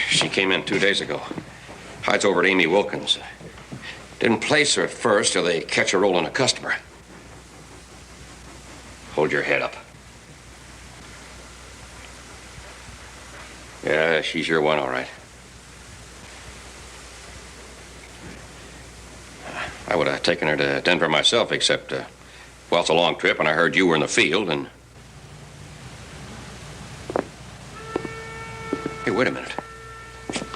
She came in 2 days ago. Hides over at Amy Wilkins. Didn't place her at first till they catch her rolling a customer. Hold your head up. Yeah, she's your one, all right. I would have taken her to Denver myself, except, well, it's a long trip, and I heard you were in the field, and... Hey, wait a minute.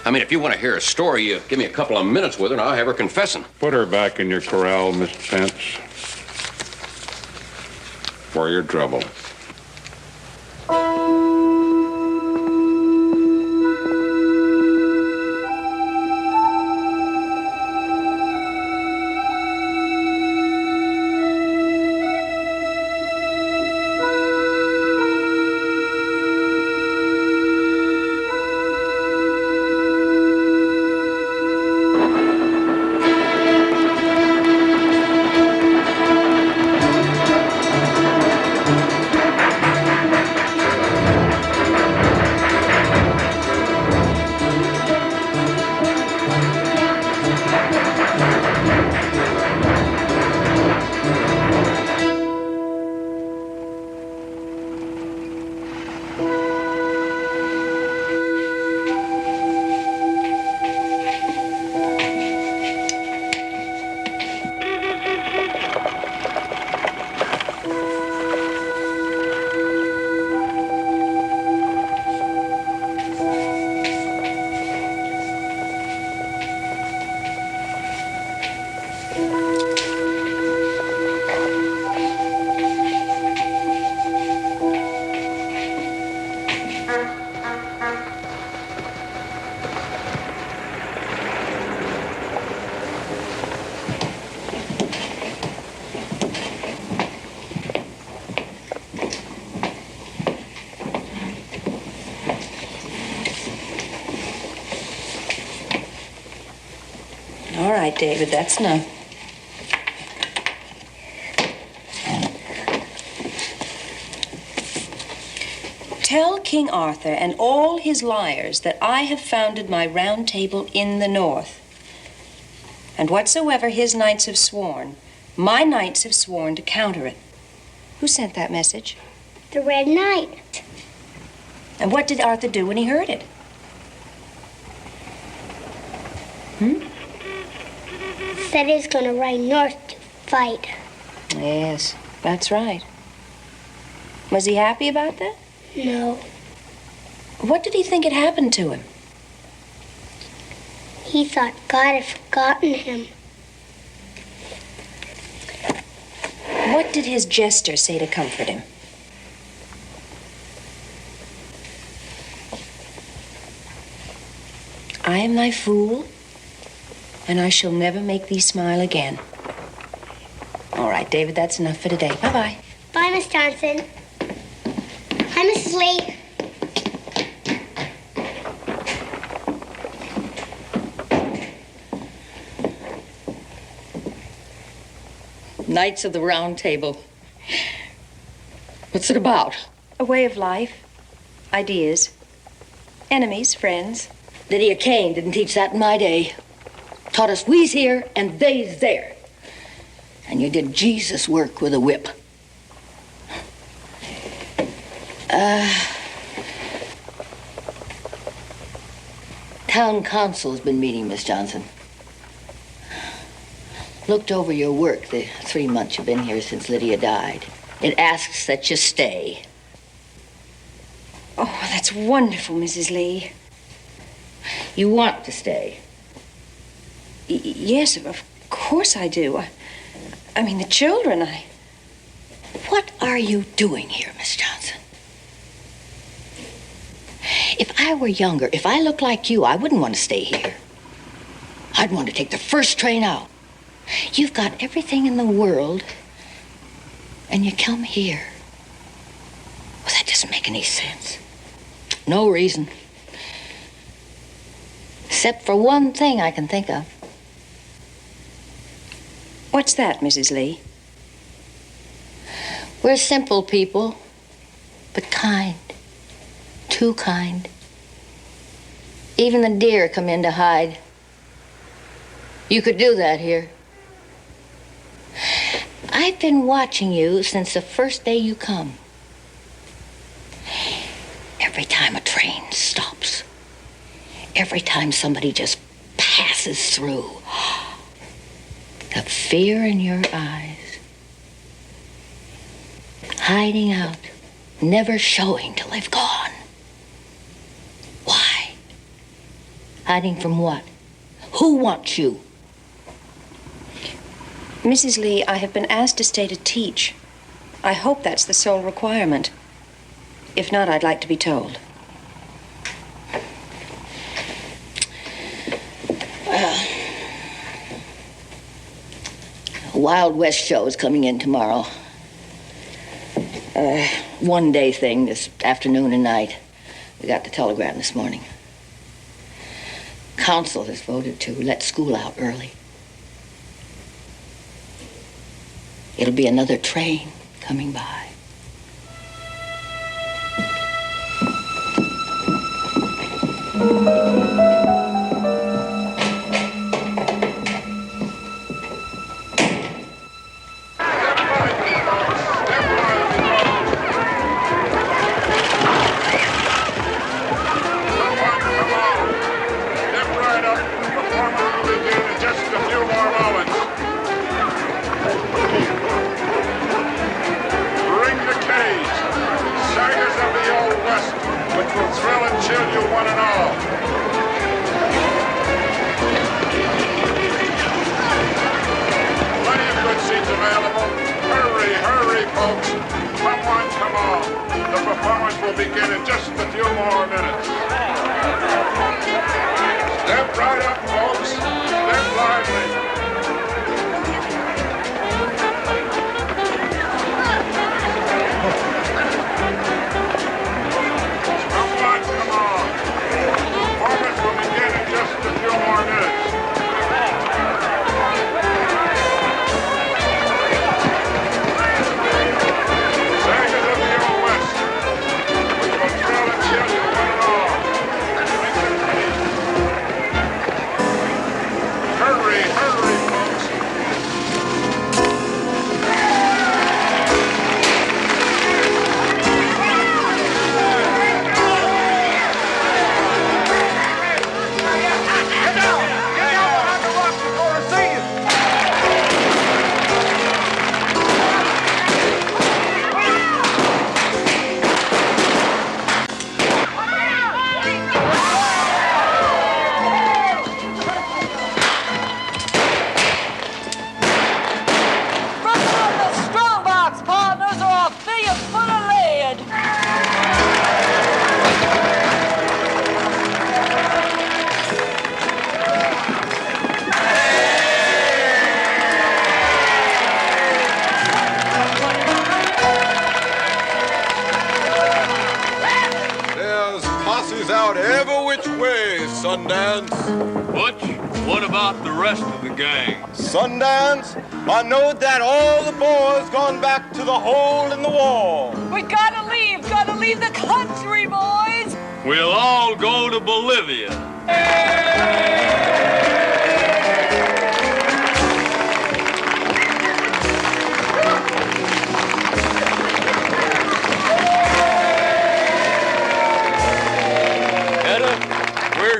I mean, if you want to hear a story, you give me a couple of minutes with her, and I'll have her confessing. Put her back in your corral, Miss Pence. For your trouble. All right, David, that's enough. Tell King Arthur and all his liars that I have founded my round table in the north. And whatsoever his knights have sworn, my knights have sworn to counter it. Who sent that message? The Red Knight. And what did Arthur do when he heard it? Said he's going to ride north to fight. Yes, that's right. Was he happy about that? No. What did he think had happened to him? He thought God had forgotten him. What did his jester say to comfort him? I am thy fool, and I shall never make thee smile again. All right, David, that's enough for today. Bye-bye. Bye, Miss Johnson. Hi, Mrs. Lee. Knights of the Round Table. What's it about? A way of life, ideas, enemies, friends. Lydia Kane didn't teach that in my day. Taught us we's here and they's there. And you did Jesus work with a whip. Town council's been meeting, Miss Johnson. Looked over your work the 3 months you've been here since Lydia died. It asks that you stay. Oh, that's wonderful, Mrs. Lee. You want to stay? Yes, of course I do. I mean, the children, What are you doing here, Miss Johnson? If I were younger, if I looked like you, I wouldn't want to stay here. I'd want to take the first train out. You've got everything in the world, and you come here. Well, that doesn't make any sense. No reason. Except for one thing I can think of. What's that, Mrs. Lee? We're simple people, but kind. Too kind. Even the deer come in to hide. You could do that here. I've been watching you since the first day you come. Every time a train stops, every time somebody just passes through, the fear in your eyes, hiding out, never showing till they've gone. Why? Hiding from what? Who wants you? Mrs. Lee, I have been asked to stay to teach. I hope that's the sole requirement. If not, I'd like to be told. Well, a Wild West show is coming in tomorrow. One-day thing this afternoon and night. We got the telegram this morning. Council has voted to let school out early. It'll be another train coming by. Out every which way, Sundance. Butch, what about the rest of the gang? Sundance, I know that all the boys gone back to the hole in the wall. We gotta leave the country, boys. We'll all go to Bolivia.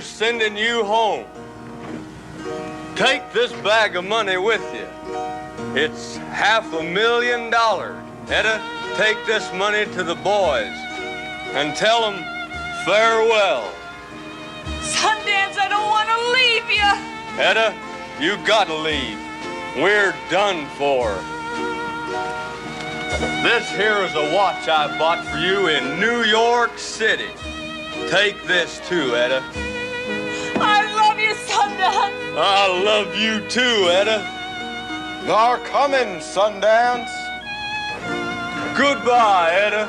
Sending you home. Take this bag of money with you. It's $500,000. Etta, take this money to the boys and tell them farewell. Sundance, I don't want to leave you. Etta, you gotta leave. We're done for. This here is a watch I bought for you in New York City. Take this too, Etta. I love you, Sundance. I love you too, Etta. They're coming, Sundance. Goodbye, Etta.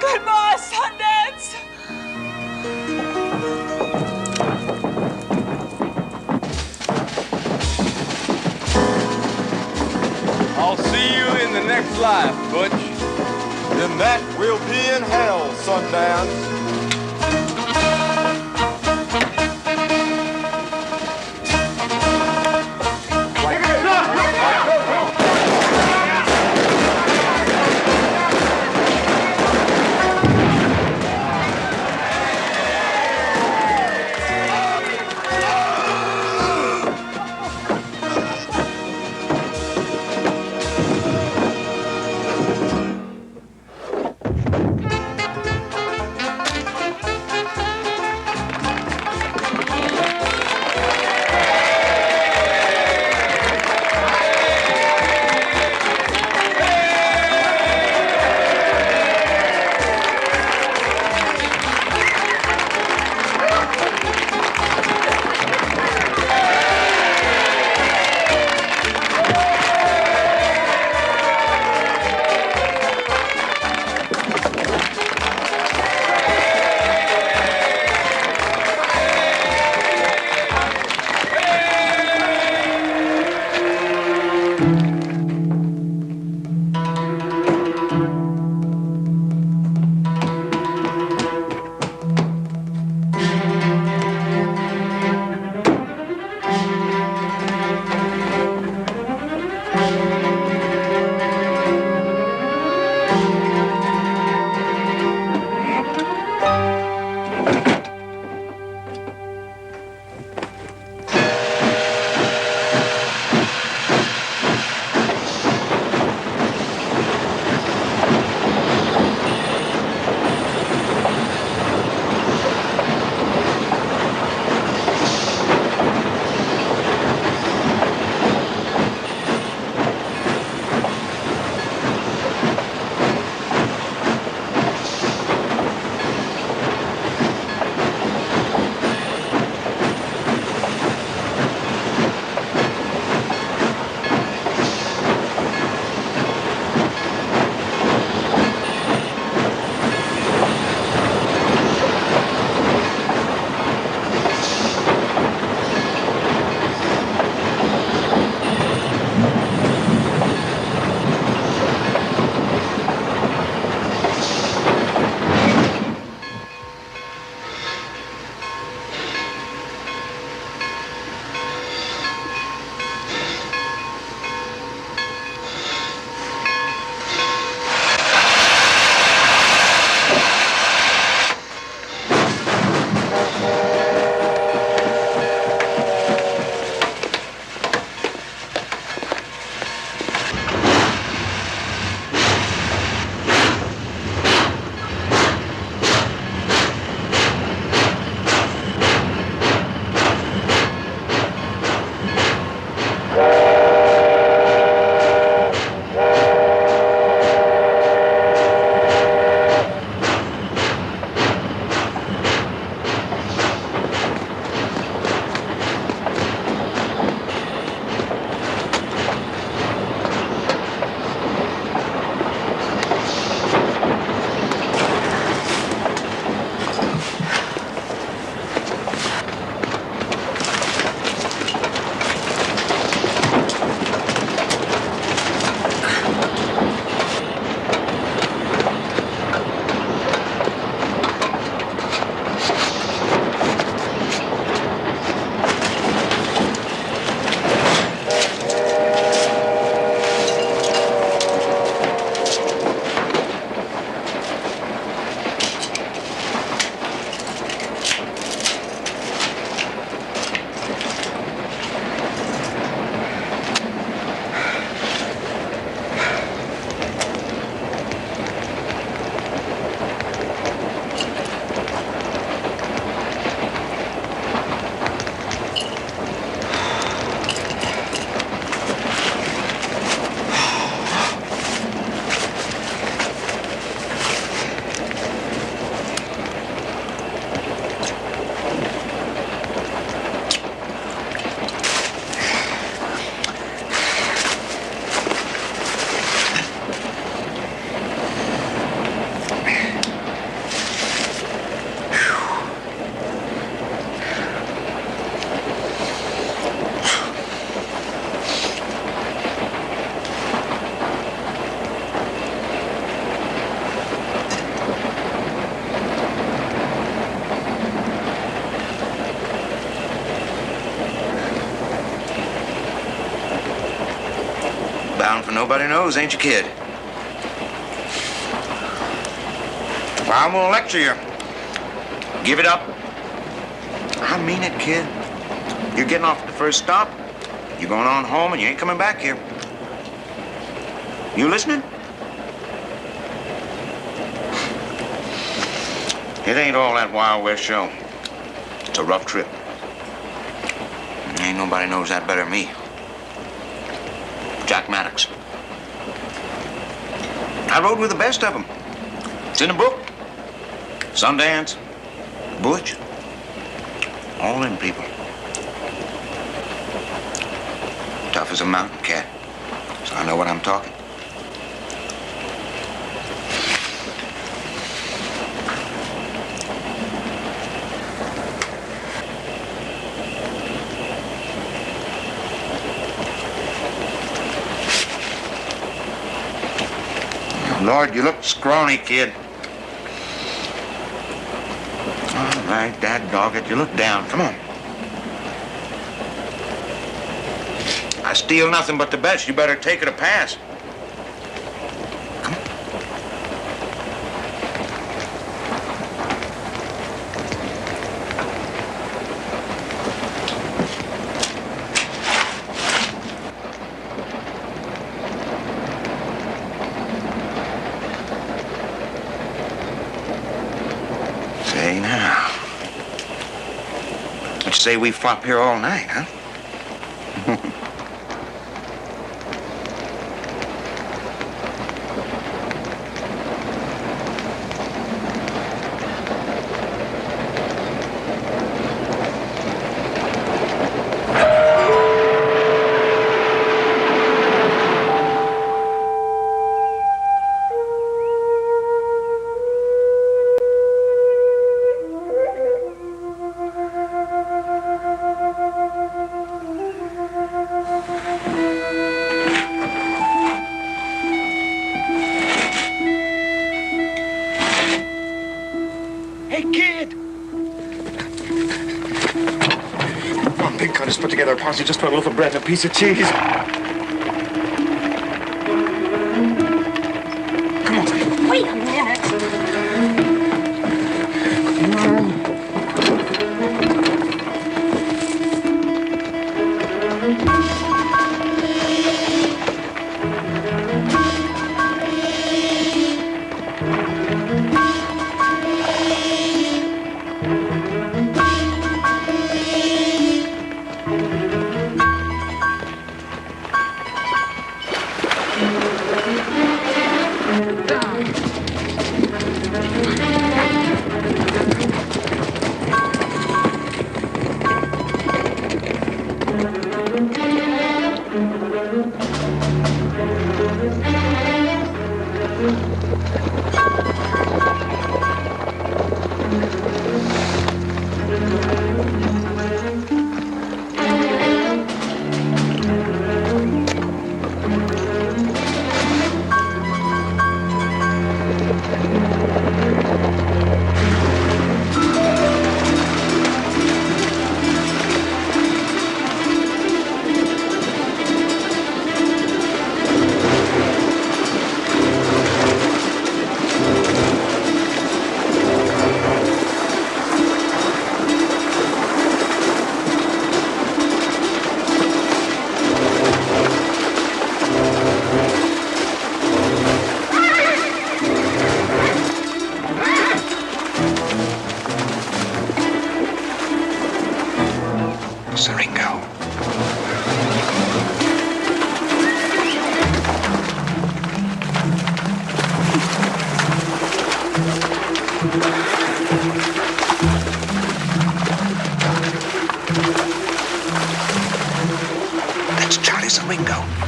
Goodbye, Sundance. I'll see you in the next life, Butch. Then that will be in hell, Sundance. bound for nobody knows, ain't you, kid? Well, I'm gonna lecture you. Give it up. I mean it, kid. You're getting off at the first stop. You're going on home and you ain't coming back here. You listening? It ain't all that Wild West show. It's a rough trip. Ain't nobody knows that better than me. Jack Maddox. I rode with the best of them. It's in the book. Sundance, Butch, all them people. Tough as a mountain cat. So I know what I'm talking. Lord, you look scrawny, kid. All right, dad dog it. You look down. Come on. I steal nothing but the best. You better take it a pass. Come on. Say now. What you say we flop here all night, huh? Put together a posse just for a loaf of bread and a piece of cheese. Come on. Wait a minute.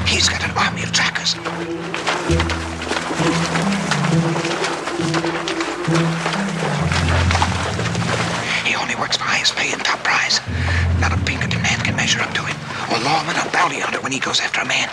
He's got an army of trackers. He only works for highest pay and top prize. Not a Pinkerton man can measure up to him. Or lawman or bounty hunter when he goes after a man.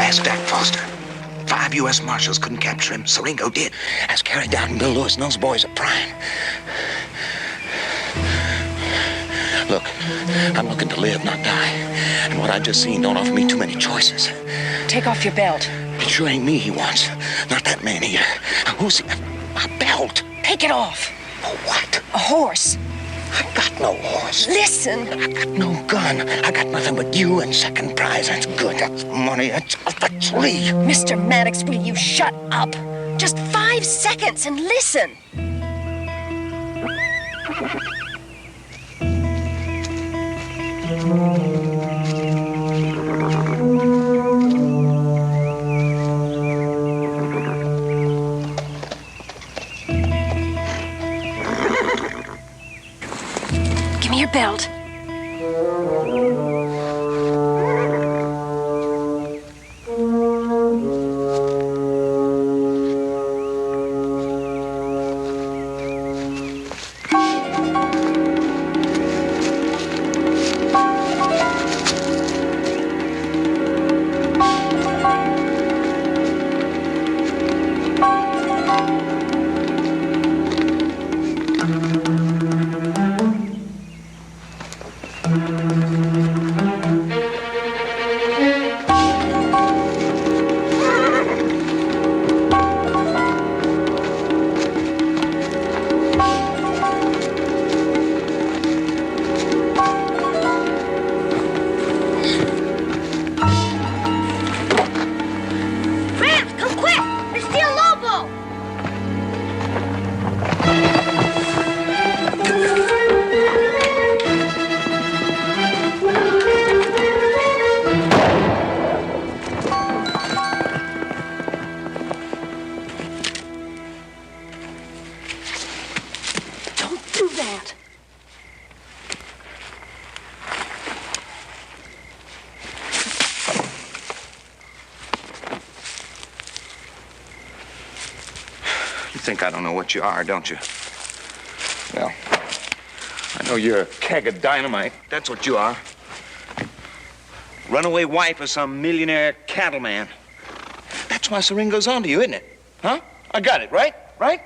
Ask Jack Foster. 5 U.S. Marshals couldn't capture him. Siringo did. Ask Harry Dowd and Bill Lewis, and those boys are prime. Look, I'm looking to live, not die. And what I just seen don't offer me too many choices. Take off your belt. It sure ain't me he wants. Not that man either. Who's he? My belt. Take it off. What? A horse. I got no horse. Listen. I got no gun. I got nothing but you and second prize. That's good. That's money. That's off the tree. Mr. Maddox, will you shut up? Just 5 seconds and listen. Give me your belt. You think I don't know what you are, don't you? Well, I know you're a keg of dynamite. That's what you are. Runaway wife of some millionaire cattleman. That's why Siringo's onto you, isn't it? Huh? I got it, right? Right?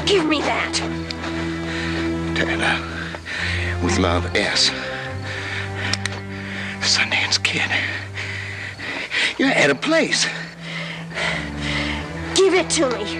Give me that. Etta, with love, S. Sundance Kid. You're at a place. Give it to me.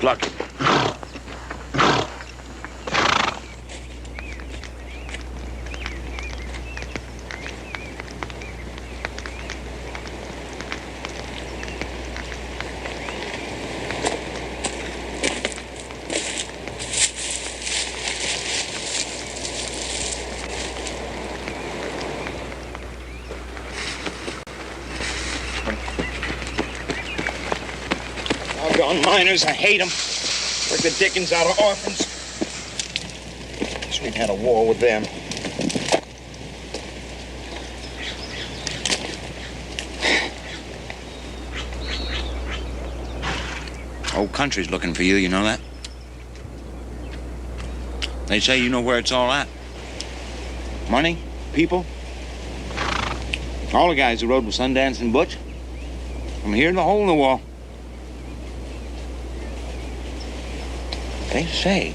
Pluck it. Doggone miners, I hate them. Work the dickens out of orphans. Wish we'd had a war with them. Whole country's looking for you, you know that? They say you know where it's all at. Money, people. All the guys who rode with Sundance and Butch. From here to the hole in the wall. They say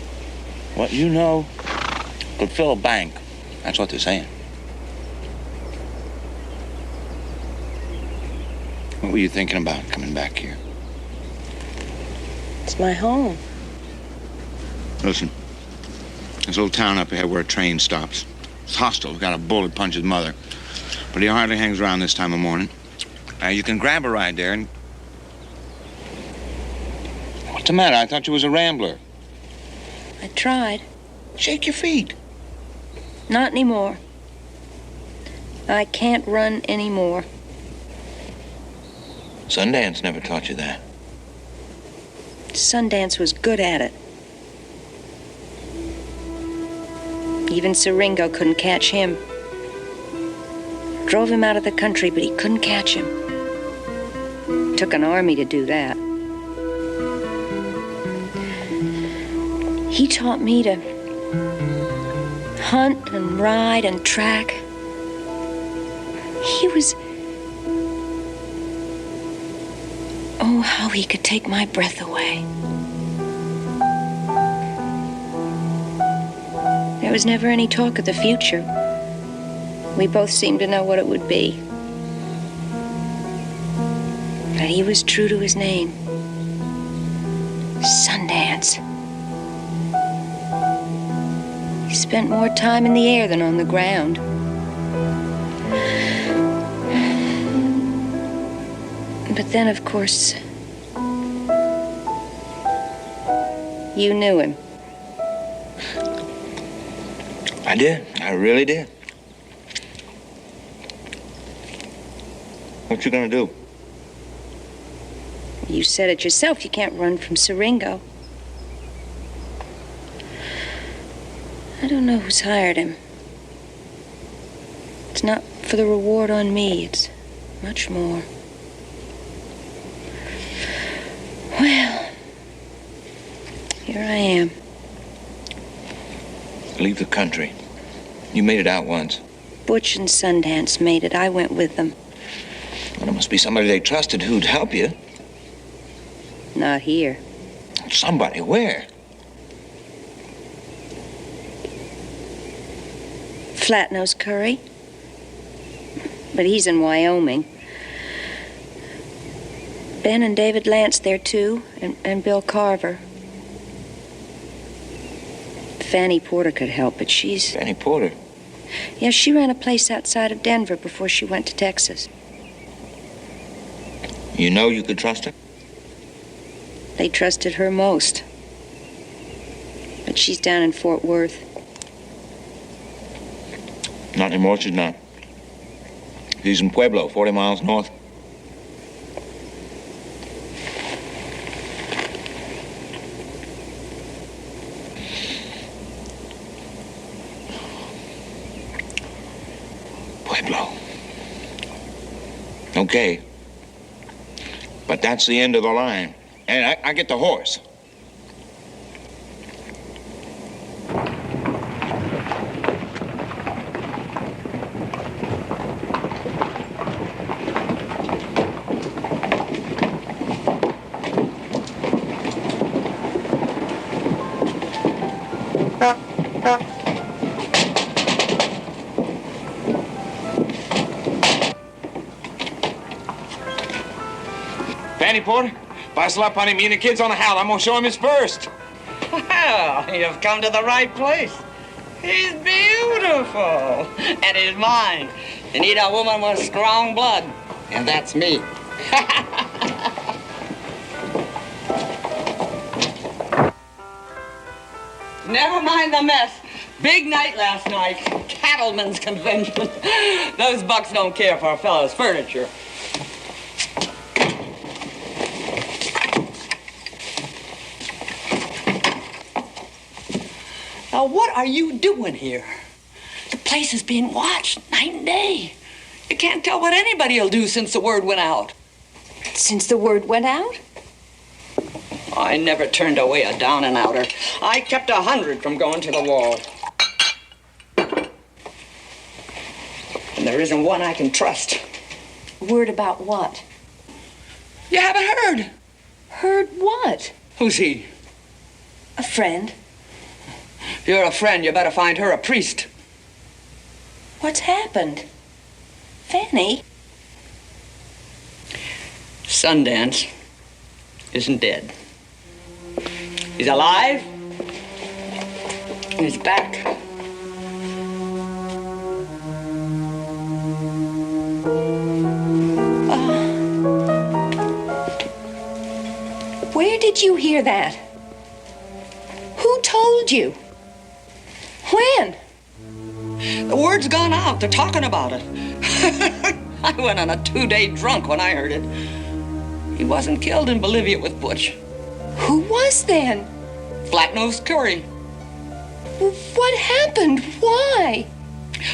what you know could fill a bank. That's what they're saying. What were you thinking about coming back here? It's my home. Listen, this little town up ahead where a train stops. It's hostile. Got a bullet punch his mother. But he hardly hangs around this time of morning. You can grab a ride there and... What's the matter? I thought you was a rambler. I tried. Shake your feet. Not anymore. I can't run anymore. Sundance never taught you that. Sundance was good at it. Even Siringo couldn't catch him. Drove him out of the country, but he couldn't catch him. Took an army to do that. He taught me to hunt and ride and track. He was... Oh, how he could take my breath away. There was never any talk of the future. We both seemed to know what it would be. But he was true to his name. Sundance. He spent more time in the air than on the ground. But then, of course, you knew him. I did. I really did. What you gonna do? You said it yourself. You can't run from Siringo. I don't know who's hired him. It's not for the reward on me. It's much more. Well, here I am. Leave the country. You made it out once. Butch and Sundance made it. I went with them. Well, there must be somebody they trusted who'd help you. Not here. Somebody? Where? Flatnose Curry. But he's in Wyoming. Ben and David Lance there, too, and Bill Carver. Fanny Porter could help, but she's... Fanny Porter? Yeah, she ran a place outside of Denver before she went to Texas. You know you could trust her? They trusted her most. But she's down in Fort Worth. Not anymore, she's not. She's in Pueblo, 40 miles north. Pueblo. Okay. But that's the end of the line. And I get the horse. Fanny Porter? Bustle up, honey. Me and the kid's on the howl. I'm gonna show him his first. Well, you've come to the right place. He's beautiful. And he's mine. You need a woman with strong blood. And that's me. Never mind the mess. Big night last night. Cattlemen's convention. Those bucks don't care for a fellow's furniture. Now, what are you doing here? The place is being watched night and day. You can't tell what anybody will do since the word went out. Since the word went out? I never turned away a down-and-outer. I kept 100 from going to the wall. And there isn't one I can trust. Word about what? You haven't heard. Heard what? Who's he? A friend. If you're a friend, you better find her a priest. What's happened? Fanny? Sundance isn't dead. He's alive. And he's back. Where did you hear that? Who told you? When? The word's gone out. They're talking about it. I went on a 2-day drunk when I heard it. He wasn't killed in Bolivia with Butch. Who was then? Flat-nosed Curry. What happened? Why?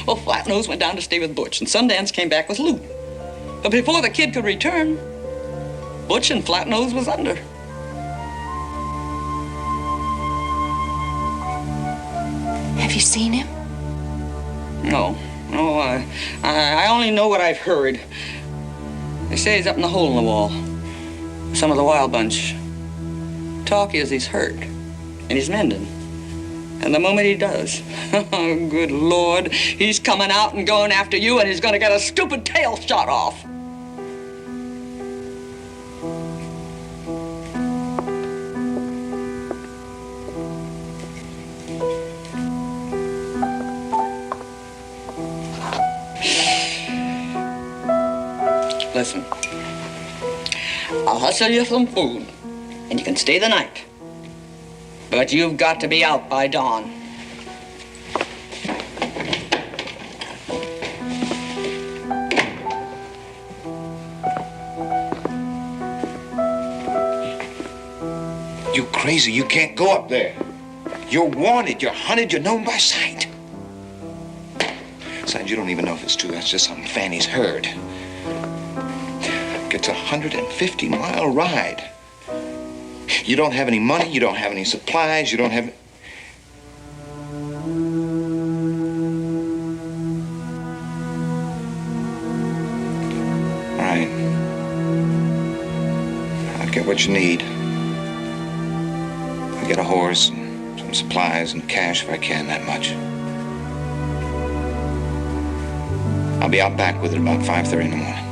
Well, Flatnose went down to stay with Butch, and Sundance came back with loot. But before the kid could return, Butch and Flatnose was under. Have you seen him? No, I only know what I've heard. They say he's up in the hole in the wall. Some of the wild bunch. Talk is he's hurt, and he's mending. And the moment he does, oh, good Lord, he's coming out and going after you, and he's gonna get a stupid tail shot off. Listen, I'll hustle you some food, and you can stay the night. But you've got to be out by dawn. You crazy. You can't go up there. You're wanted. You're hunted. You're known by sight. Besides, you don't even know if it's true. That's just something Fanny's heard. It's a 150-mile ride. You don't have any money. You don't have any supplies. You don't have... All right. I'll get what you need. I'll get a horse and some supplies and cash if I can, that much. I'll be out back with it about 5:30 in the morning.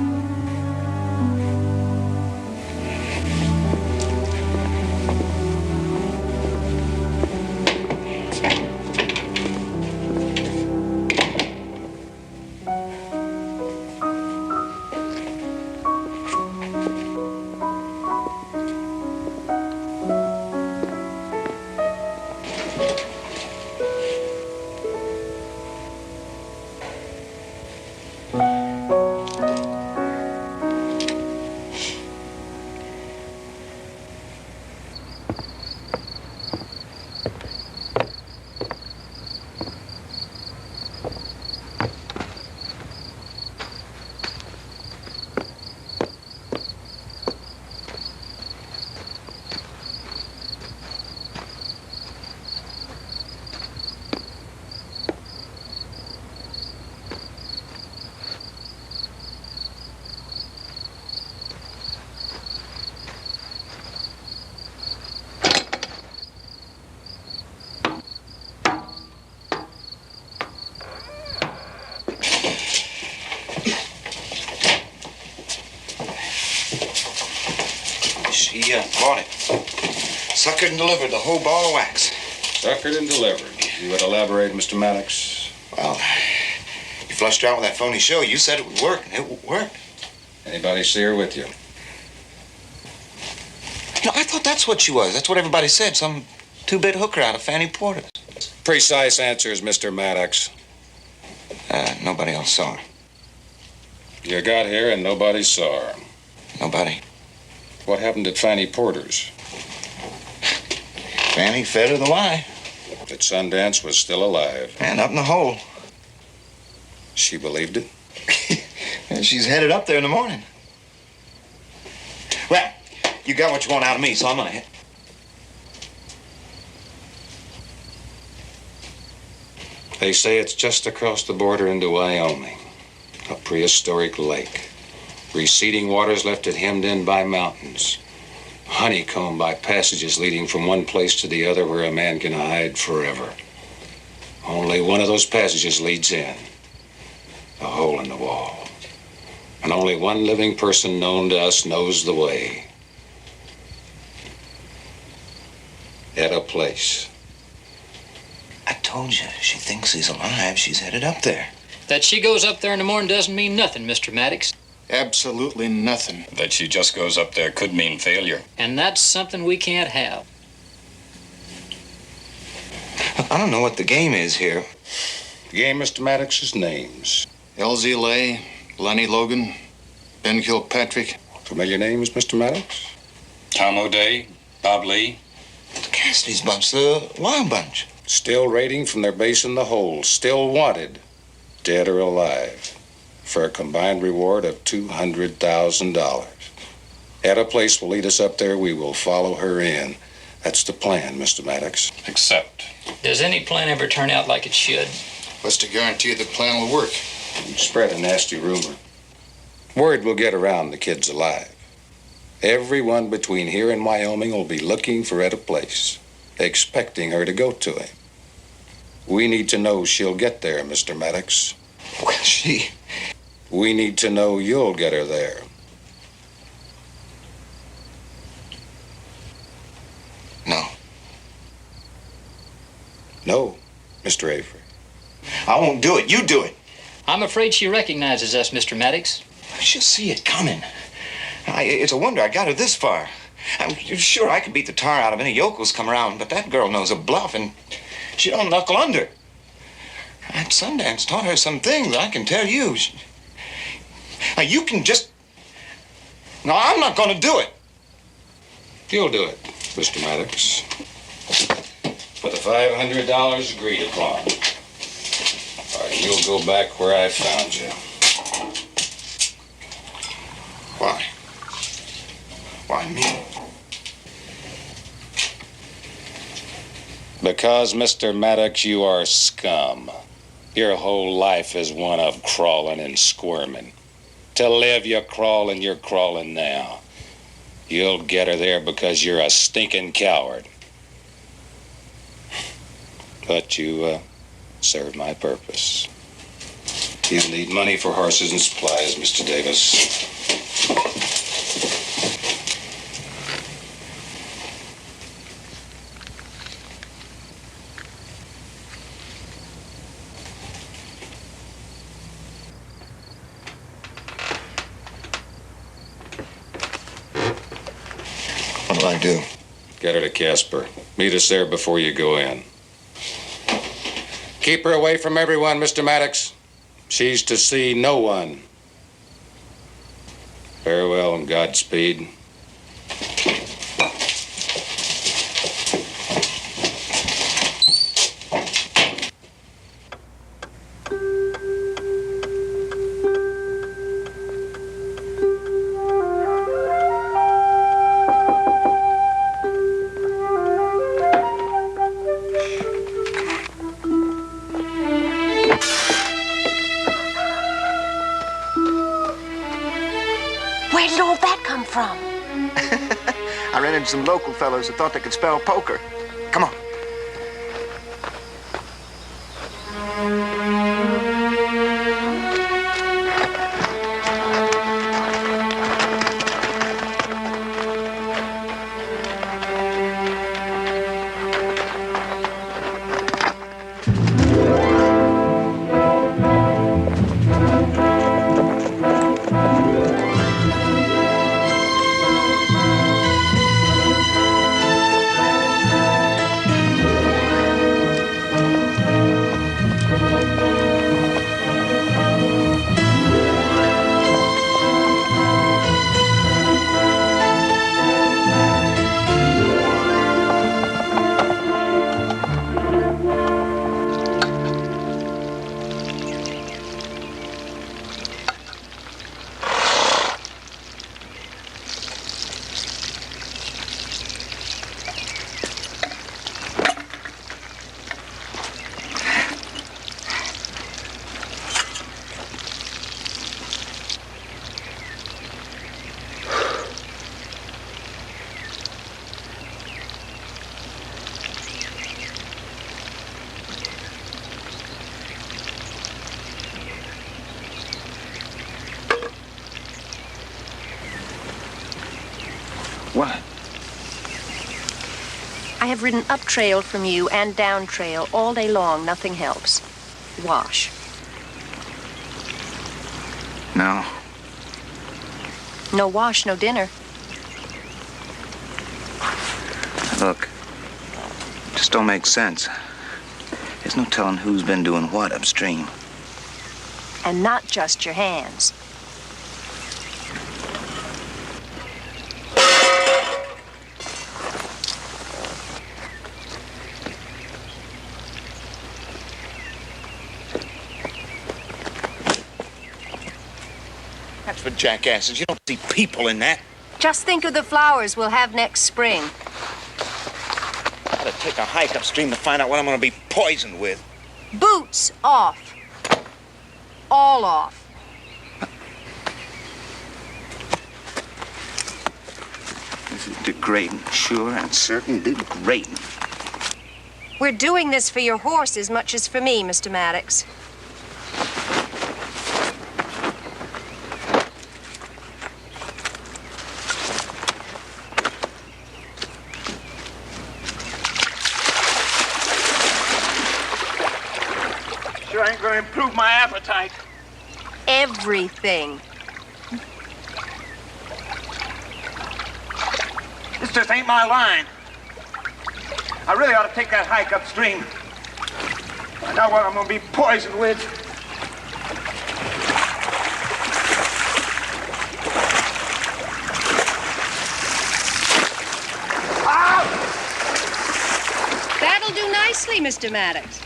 bought it. Suckered and delivered the whole ball of wax. Suckered and delivered. You would elaborate, Mr. Maddox? Well, you flushed her out with that phony show. You said it would work, and it worked. Anybody see her with you? You know, I thought that's what she was. That's what everybody said. Some two-bit hooker out of Fanny Porter's. Precise answers, Mr. Maddox. Nobody else saw her. You got here and nobody saw her. Nobody. What happened at Fanny Porter's? Fanny fed her the lie. That Sundance was still alive. And up in the hole. She believed it? And she's headed up there in the morning. Well, you got what you want out of me, so I'm gonna hit. They say it's just across the border into Wyoming. A prehistoric lake. Receding waters left it hemmed in by mountains. Honeycombed by passages leading from one place to the other where a man can hide forever. Only one of those passages leads in. A hole in the wall. And only one living person known to us knows the way. Etta Place. I told you, she thinks he's alive. She's headed up there. That she goes up there in the morning doesn't mean nothing, Mr. Maddox. Absolutely nothing. That she just goes up there could mean failure. And that's something we can't have. I don't know what the game is here. The game, Mr. Maddox, is names. Elsie Lay, Lenny Logan, Ben Kilpatrick. Familiar names, Mr. Maddox? Tom O'Day, Bob Lee. The Cassidy's bunch, the Wild Bunch. Still raiding from their base in the hole. Still wanted, dead or alive, for a combined reward of $200,000. Etta Place will lead us up there. We will follow her in. That's the plan, Mr. Maddox. Except. Does any plan ever turn out like it should? What's to guarantee the plan will work? You spread a nasty rumor. Word will get around the kid's alive. Everyone between here and Wyoming will be looking for Etta Place, expecting her to go to him. We need to know she'll get there, Mr. Maddox. Well, she... We need to know you'll get her there. No. No, Mr. Avery. I won't do it. You do it. I'm afraid she recognizes us, Mr. Maddox. She'll see it coming. It's a wonder I got her this far. I'm sure I could beat the tar out of any yokels come around, but that girl knows a bluff, and she don't knuckle under. That Sundance taught her some things, I can tell you. Now, you can just... No, I'm not going to do it. You'll do it, Mr. Maddox. For the $500 agreed upon. All right, you'll go back where I found you. Why? Why me? Because, Mr. Maddox, you are scum. Your whole life is one of crawling and squirming. To live, you crawl, and you're crawling now. You'll get her there because you're a stinking coward. But you serve my purpose. You'll need money for horses and supplies, Mr. Davis. What do I do? Get her to Casper. Meet us there before you go in. Keep her away from everyone, Mr. Maddox. She's to see no one. Farewell and Godspeed. Where did all that come from? I ran into some local fellows that thought they could spell poker. Come on. have ridden up trail from you and down trail all day long. Nothing helps. Wash. No. No wash, no dinner. Look, just don't make sense. There's no telling who's been doing what upstream. And not just your hands. That's for jackasses. You don't see people in that. Just think of the flowers we'll have next spring. Gotta take a hike upstream to find out what I'm gonna be poisoned with. Boots off. All off. This is degrading, sure and certain degrading. We're doing this for your horse as much as for me, Mr. Maddox. Sure ain't gonna improve my appetite. Everything. This just ain't my line. I really ought to take that hike upstream. Find out what I'm gonna be poisoned with. That'll do nicely, Mr. Maddox.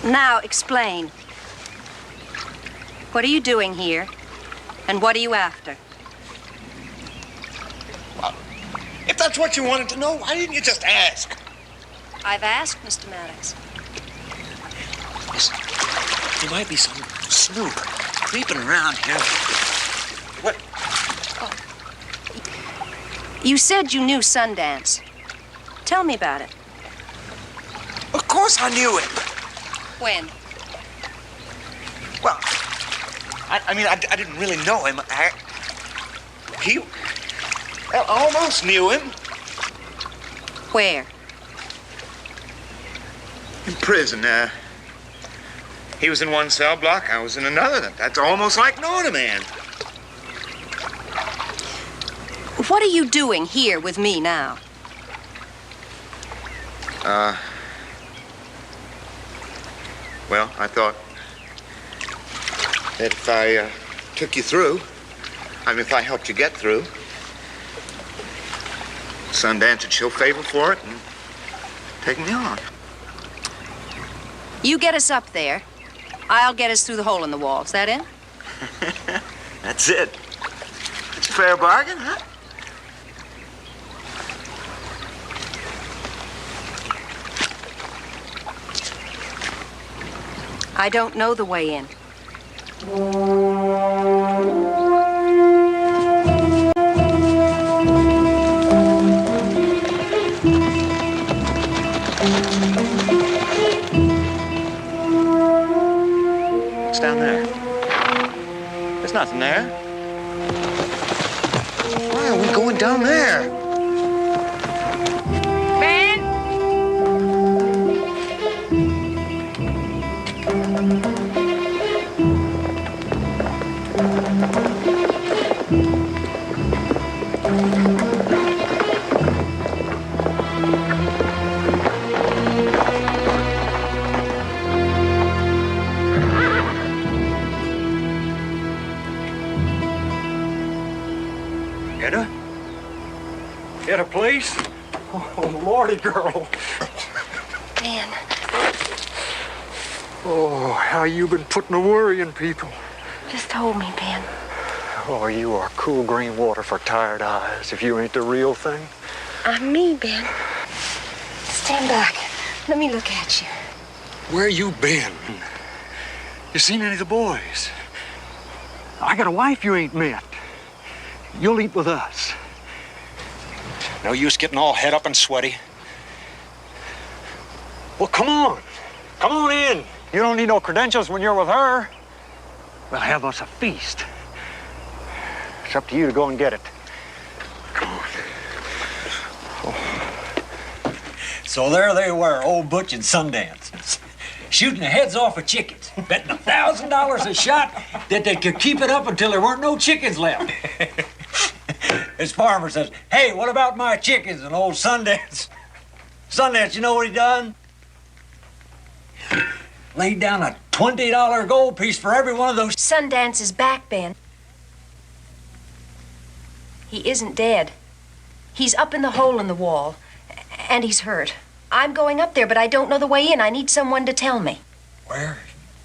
Now, explain. What are you doing here? And what are you after? Well, if that's what you wanted to know, why didn't you just ask? I've asked, Mr. Maddox. Listen, there might be some snoop creeping around here. What? You said you knew Sundance. Tell me about it. Of course I knew it. When? Well, I didn't really know him. I almost knew him. Where? In prison. He was in one cell block, I was in another. That's almost like knowing a man. What are you doing here with me now? Well, I thought that if I took you through, if I helped you get through, Sundance would show favor for it and take me on. You get us up there. I'll get us through the hole in the wall. Is that it? That's it. It's a fair bargain, huh? I don't know the way in. What's down there? There's nothing there. Why are we going down there? Ben! Etta? Etta Place? Oh, Lordy, girl. Ben. Oh, how you been putting a worry in people. Just hold me, Ben. Oh, you are cool green water for tired eyes if you ain't the real thing. I'm me, Ben. Stand back. Let me look at you. Where you been? You seen any of the boys? I got a wife you ain't met. You'll eat with us. No use getting all head up and sweaty. Well, come on. Come on in. You don't need no credentials when you're with her. We'll have us a feast. It's up to you to go and get it. Come on. Oh. So there they were, old Butch and Sundance, shooting the heads off of chickens, betting $1,000 a shot that they could keep it up until there weren't no chickens left. His farmer says, "Hey, what about my chickens?" And old Sundance, you know what he done? Laid down a $20 gold piece for every one of those. Sundance is back, Ben. He isn't dead. He's up in the hole in the wall, and he's hurt. I'm going up there, but I don't know the way in. I need someone to tell me. Where?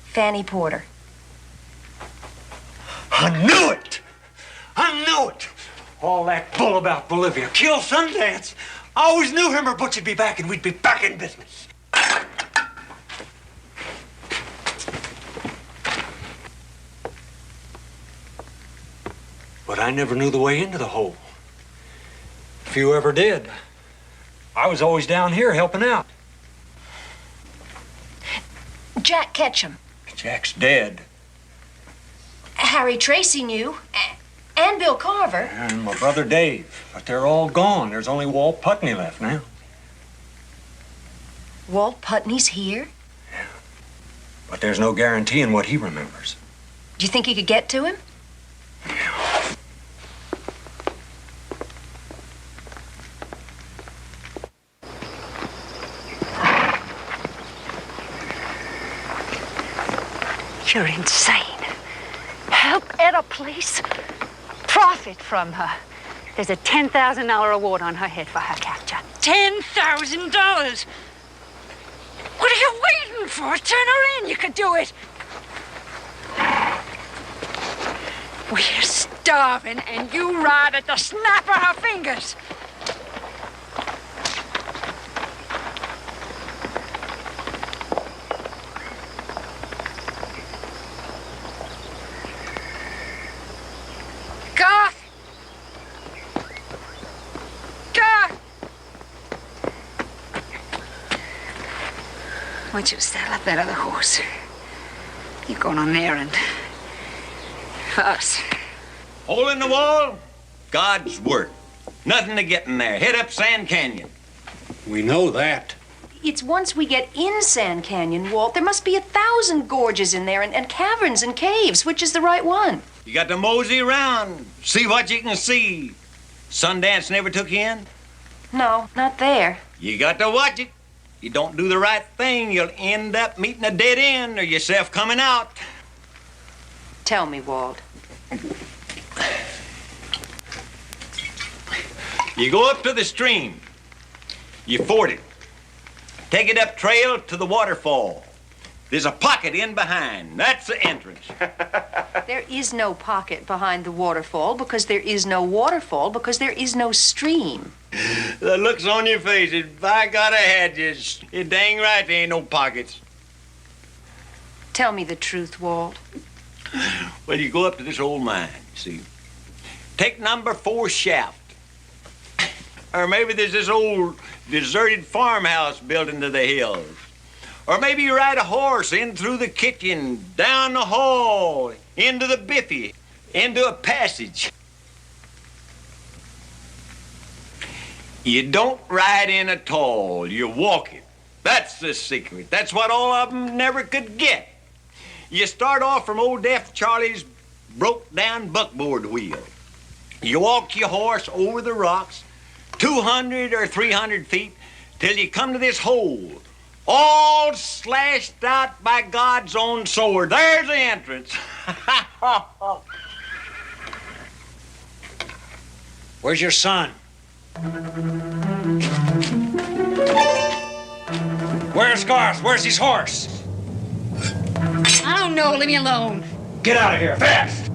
Fanny Porter. I knew it! I knew it! All that bull about Bolivia. Kill Sundance. I always knew him or Butch would be back, and we'd be back in business. But I never knew the way into the hole. If you ever did, I was always down here helping out. Jack Ketchum. Jack's dead. Harry Tracy knew. And Bill Carver. And my brother Dave. But they're all gone. There's only Walt Putney left now. Walt Putney's here? Yeah. But there's no guaranteeing what he remembers. Do you think you could get to him? You're insane. Help Etta Place. Profit from her. There's a $10,000 award on her head for her capture. $10,000! What are you waiting for? Turn her in. You could do it. We're starving, and you ride at the snap of her fingers. Why don't you saddle up that other horse? You're going on an errand. For us. Hole in the wall? God's work. Nothing to get in there. Hit up Sand Canyon. We know that. It's once we get in Sand Canyon, Walt, there must be 1,000 gorges in there and caverns and caves. Which is the right one? You got to mosey around. See what you can see. Sundance never took you in? No, not there. You got to watch it. You don't do the right thing, you'll end up meeting a dead end or yourself coming out. Tell me, Walt. You go up to the stream. You ford it. Take it up trail to the waterfall. There's a pocket in behind. That's the entrance. There is no pocket behind the waterfall because there is no waterfall because there is no stream. The looks on your face, if I got a head, it's dang right there ain't no pockets. Tell me the truth, Walt. Well, you go up to this old mine, see. Take number 4 shaft. Or maybe there's this old deserted farmhouse built into the hills. Or maybe you ride a horse in through the kitchen, down the hall, into the biffy, into a passage. You don't ride in at all, you walk it. That's the secret. That's what all of them never could get. You start off from old Deaf Charlie's broke-down buckboard wheel. You walk your horse over the rocks, 200 or 300 feet, till you come to this hole, all slashed out by God's own sword. There's the entrance. Where's your son? Where's Garth? Where's his horse? I don't know. Leave me alone. Get out of here, fast!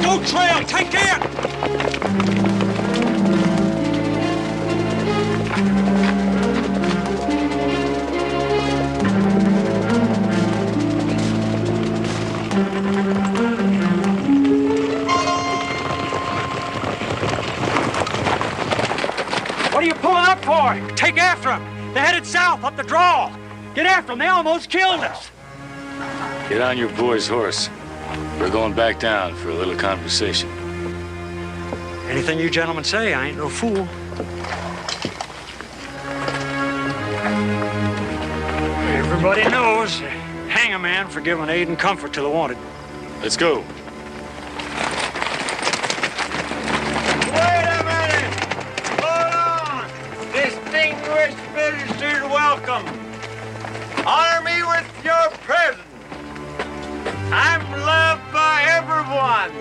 Go trail! Take care! What are you pulling up for? Take after them. They're headed south, up the draw. Get after them. They almost killed us. Get on your boy's horse. We're going back down for a little conversation. Anything you gentlemen say, I ain't no fool. Everybody knows hang a man for giving aid and comfort to the wanted. Let's go. Wait a minute! Hold on! Distinguished visitors, welcome. Honor me with your presence. I'm loved by everyone.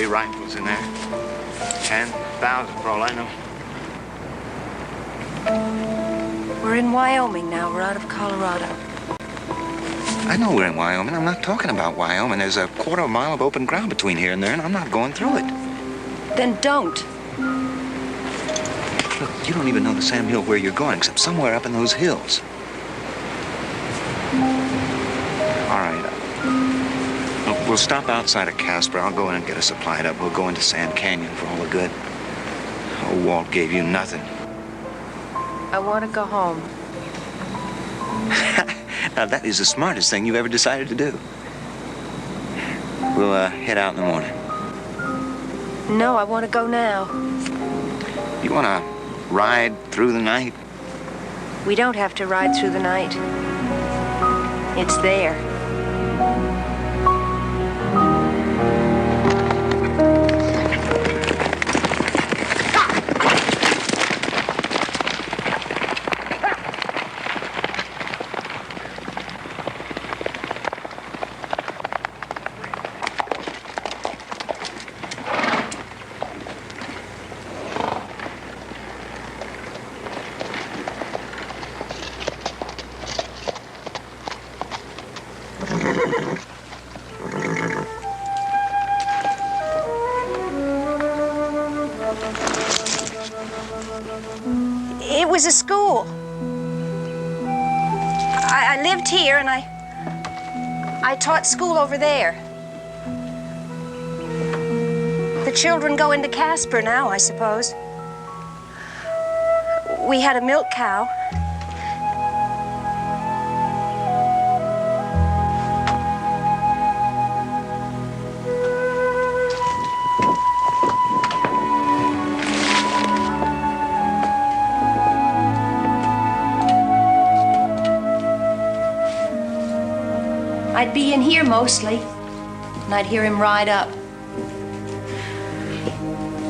Rifles in there. 10,000 for all I know. We're in Wyoming now. We're out of Colorado. I know we're in Wyoming. I'm not talking about Wyoming. There's a quarter of a mile of open ground between here and there, and I'm not going through it. Then don't. Look, you don't even know the Sam Hill where you're going, except somewhere up in those hills. All right. Look, we'll stop outside of Casper. I'll go in and get us supplied up. We'll go into Sand Canyon for all the good. Oh, Walt gave you nothing. I want to go home. Now, that is the smartest thing you've ever decided to do. We'll head out in the morning. No, I want to go now. You want to ride through the night? We don't have to ride through the night. It's there. It was a school. I lived here and I taught school over there. The children go into Casper now, I suppose. We had a milk cow. mostly. And I'd hear him ride up.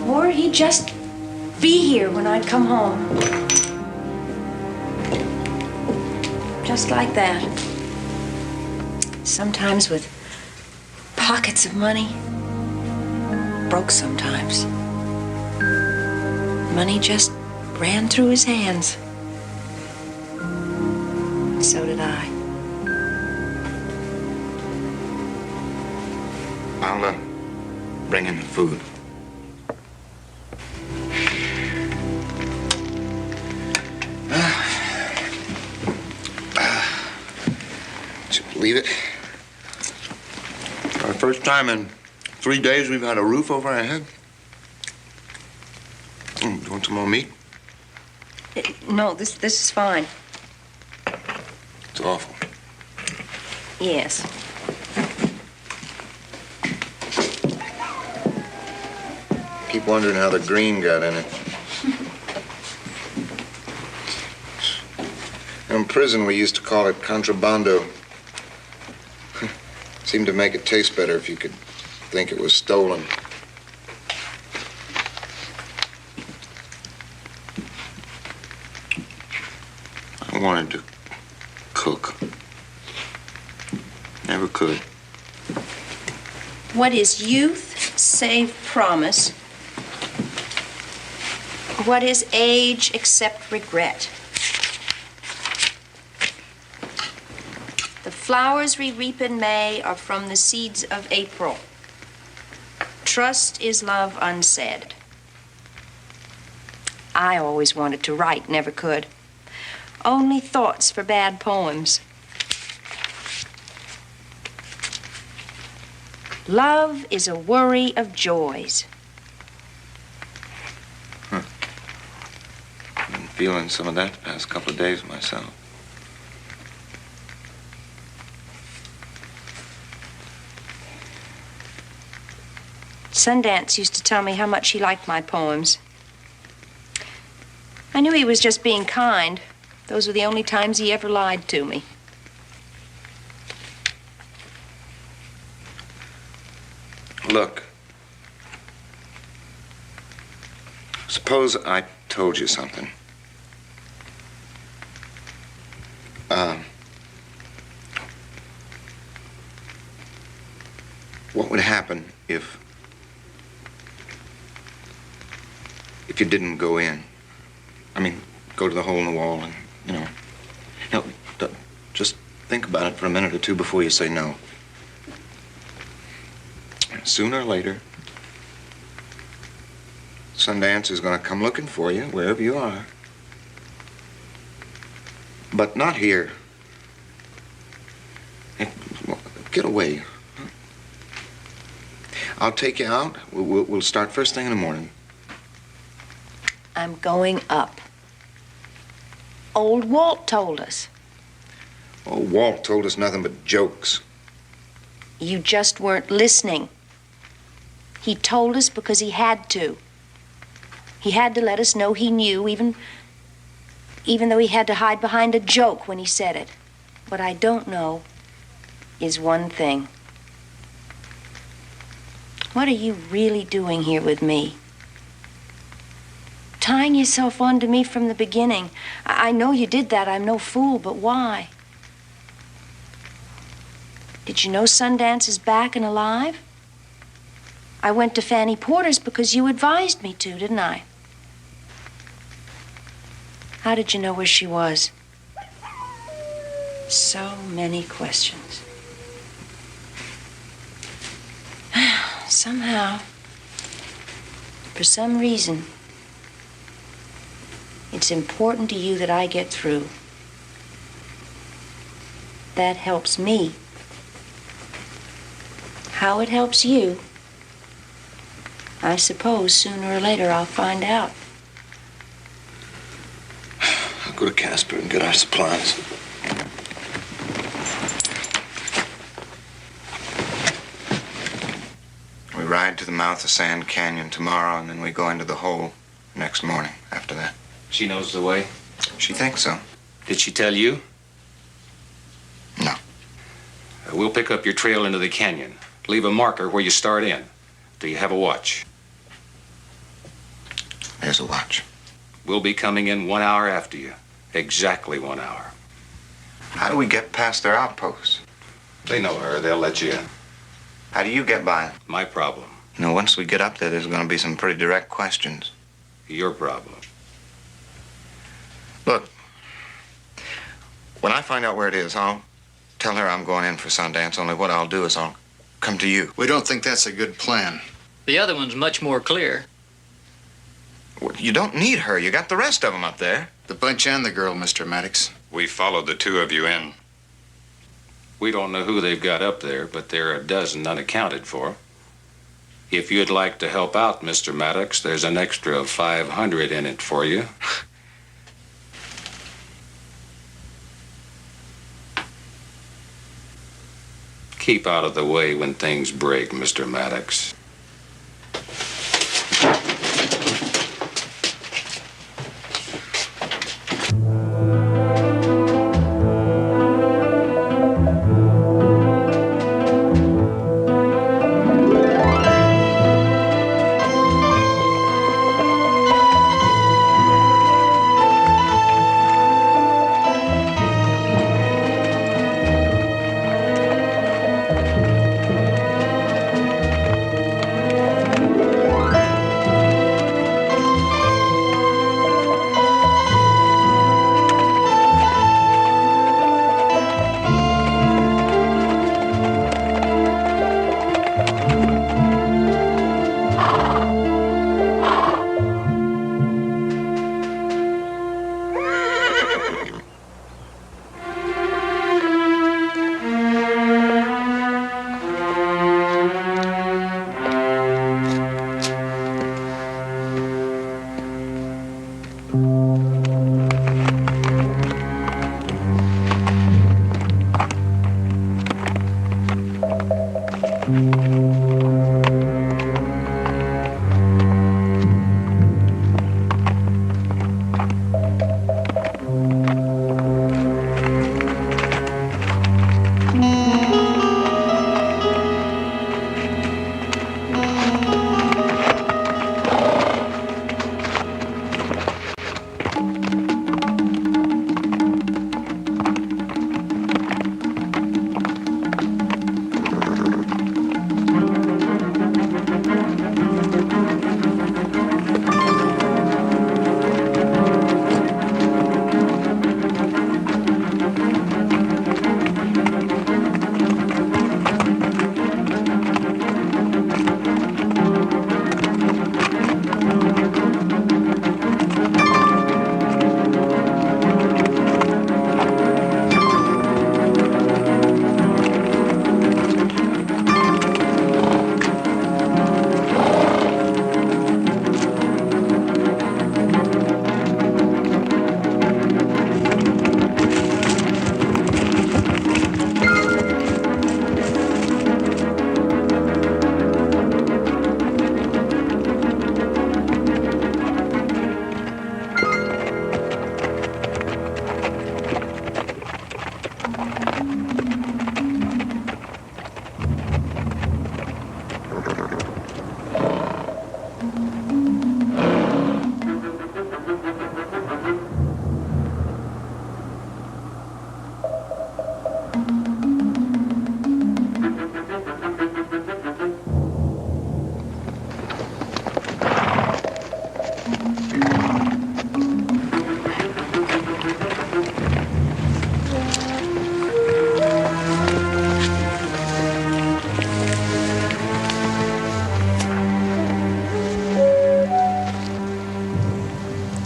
Or he'd just be here when I'd come home. Just like that. Sometimes with pockets of money. Broke sometimes. Money just ran through his hands. So did I. I'll bring in the food. Would you believe it? For the first time in 3 days, we've had a roof over our head. Do you want some more meat? No, this is fine. It's awful. Yes. Keep wondering how the green got in it. In prison, we used to call it contrabando. Seemed to make it taste better if you could think it was stolen. I wanted to cook. Never could. What is youth save promise? What is age except regret? The flowers we reap in May are from the seeds of April. Trust is love unsaid. I always wanted to write, never could. Only thoughts for bad poems. Love is a worry of joys. Been feeling some of that the past couple of days myself. Sundance used to tell me how much he liked my poems. I knew he was just being kind. Those were the only times he ever lied to me. Look. Suppose I told you something. What would happen if you didn't go in? I mean, go to the hole in the wall and, you know. No, just think about it for a minute or two before you say no. Sooner or later, Sundance is going to come looking for you wherever you are. But not here. Get away. I'll take you out. We'll start first thing in the morning. I'm going up. Old Walt told us. Oh, Walt told us nothing but jokes. You just weren't listening. He told us because he had to. He had to let us know he knew, even though he had to hide behind a joke when he said it. What I don't know is one thing. What are you really doing here with me? Tying yourself on to me from the beginning. I know you did that. I'm no fool, but why? Did you know Sundance is back and alive? I went to Fanny Porter's because you advised me to, didn't I? How did you know where she was? So many questions. Somehow, for some reason, it's important to you that I get through. That helps me. How it helps you, I suppose sooner or later I'll find out. I'll go to Casper and get our supplies. We ride to the mouth of Sand Canyon tomorrow, and then we go into the hole next morning after that. She knows the way? She thinks so. Did she tell you? No. We'll pick up your trail into the canyon. Leave a marker where you start in. Do you have a watch? There's a watch. We'll be coming in 1 hour after you. Exactly 1 hour. How do we get past their outposts? They know her. They'll let you in. How do you get by? My problem. You know, once we get up there, there's going to be some pretty direct questions. Your problem. Look, when I find out where it is, I'll tell her I'm going in for Sundance. Only what I'll do is I'll come to you. We don't think that's a good plan. The other one's much more clear. Well, you don't need her. You got the rest of them up there. The bunch and the girl, Mr. Maddox. We followed the two of you in. We don't know who they've got up there, but there are a dozen unaccounted for. If you'd like to help out, Mr. Maddox, there's an extra of 500 in it for you. Keep out of the way when things break, Mr. Maddox.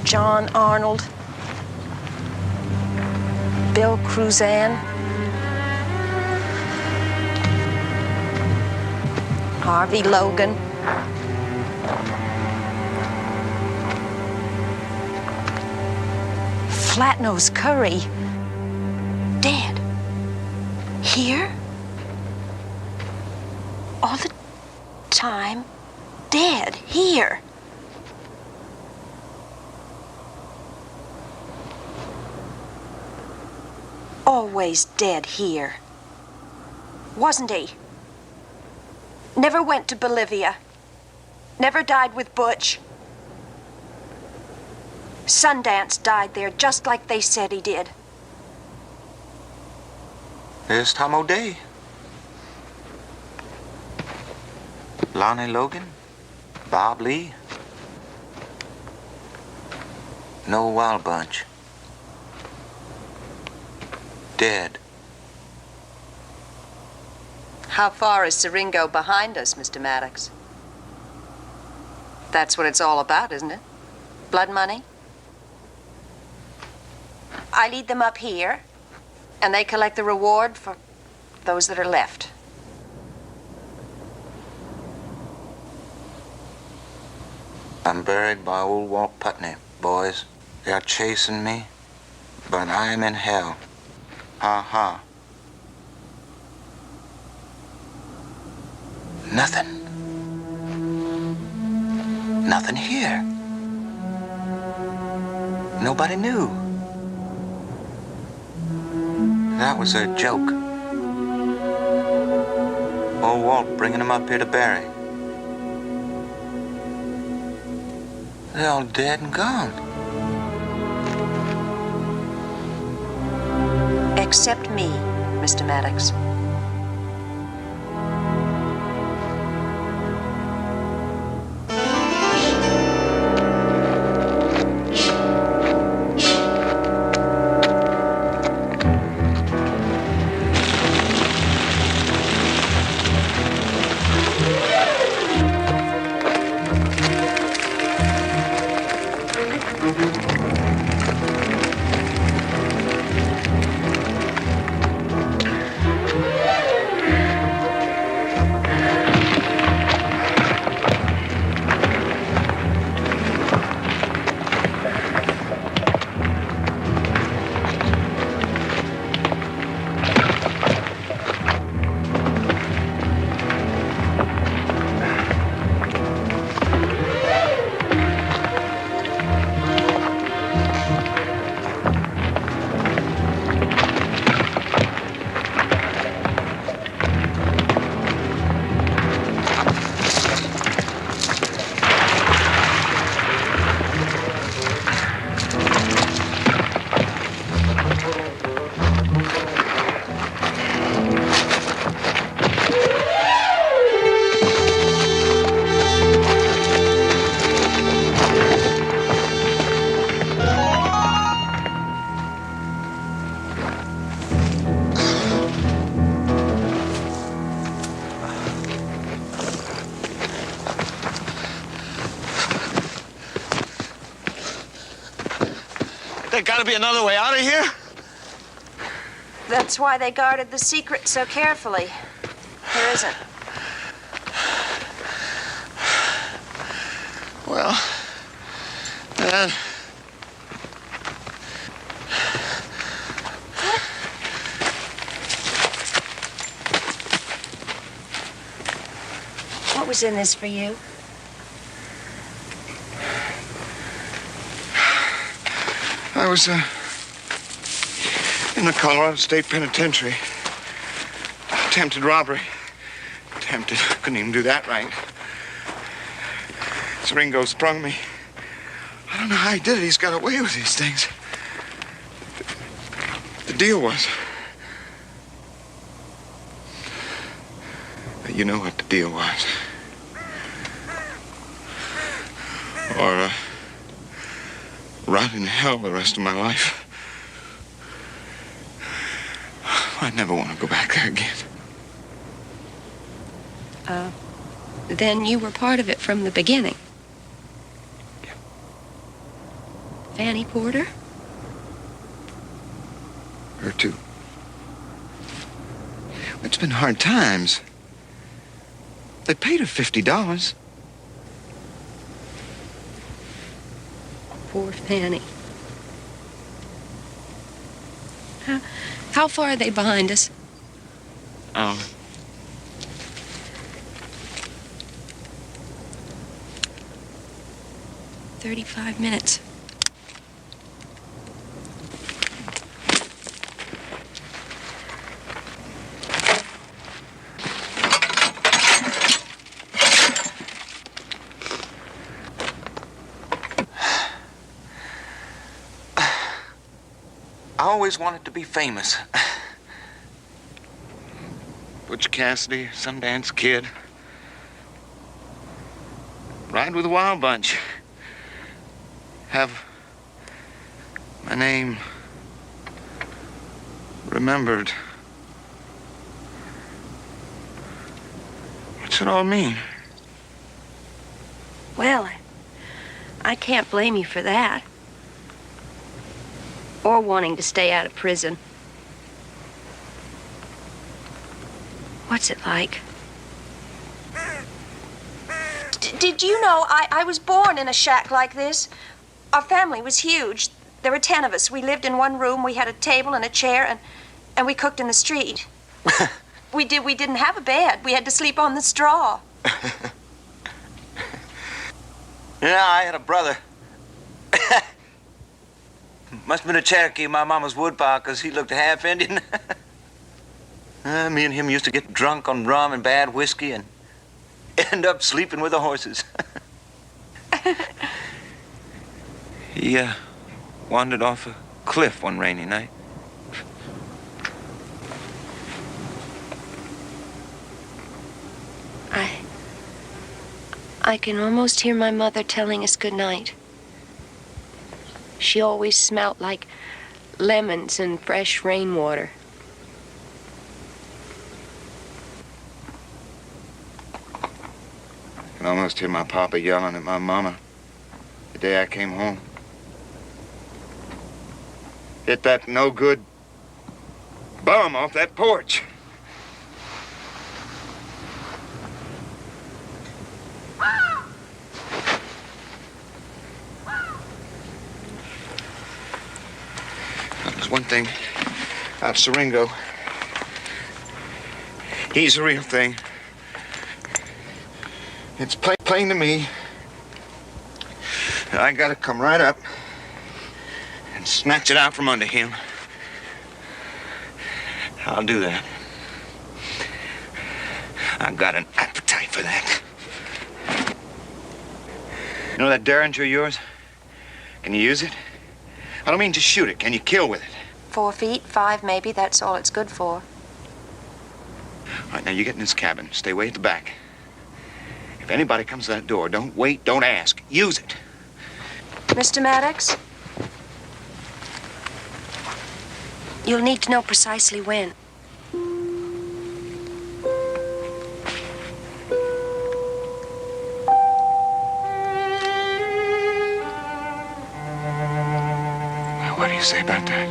John Arnold, Bill Cruzan, Harvey Logan, Flatnose Curry, dead. Here? All the time, dead. Here. Always dead here. wasn't he? Never went to Bolivia. Never died with Butch. Sundance died there just like they said he did. There's Tom O'Day. Lonnie Logan. Bob Lee. No Wild Bunch. Dead. How far is Siringo behind us, Mr. Maddox? That's what it's all about, isn't it? Blood money? I lead them up here, and they collect the reward for those that are left. I'm buried by old Walt Putney, boys. They are chasing me, but I am in hell. Ha ha. Nothing. Nothing here. Nobody knew. That was a joke. Old Walt bringing them up here to bury. They're all dead and gone. Except me, Mr. Maddox. There's gotta be another way out of here. That's why they guarded the secret so carefully. There isn't. Well, What was in this for you? I was in the Colorado State Penitentiary. Attempted robbery. Attempted. Couldn't even do that right. Siringo sprung me. I don't know how he did it. He's got away with these things. The deal was... You know what the deal was. Or, rot in hell the rest of my life. I never want to go back there again. Then you were part of it from the beginning. Yeah. Fanny Porter? Her too. It's been hard times. They paid her $50. Poor Fanny. How far are they behind us? 35 minutes. I always wanted to be famous. Butch Cassidy, Sundance Kid. Ride with a wild bunch. Have my name remembered. What's it all mean? Well, I can't blame you for that. Or wanting to stay out of prison. What's it like? Did you know I was born in a shack like this? Our family was huge. There were 10 of us. We lived in one room. We had a table and a chair, and we cooked in the street. We didn't have a bed. We had to sleep on the straw. Yeah, I had a brother. Must have been a Cherokee, my mama's woodpile, because he looked half Indian. Me and him used to get drunk on rum and bad whiskey and end up sleeping with the horses. He wandered off a cliff one rainy night. I can almost hear my mother telling us good night. She always smelt like lemons and fresh rainwater. I can almost hear my papa yelling at my mama the day I came home. Hit that no-good bum off that porch. There's one thing about Siringo. He's the real thing. It's plain to me. I gotta come right up and snatch it out from under him. I'll do that. I've got an appetite for that. You know that Derringer of yours? Can you use it? I don't mean just shoot it. Can you kill with it? 4 feet, 5 maybe. That's all it's good for. All right, now you get in this cabin. Stay way at the back. If anybody comes to that door, don't wait, don't ask. Use it. Mr. Maddox? You'll need to know precisely when. What do you say about that?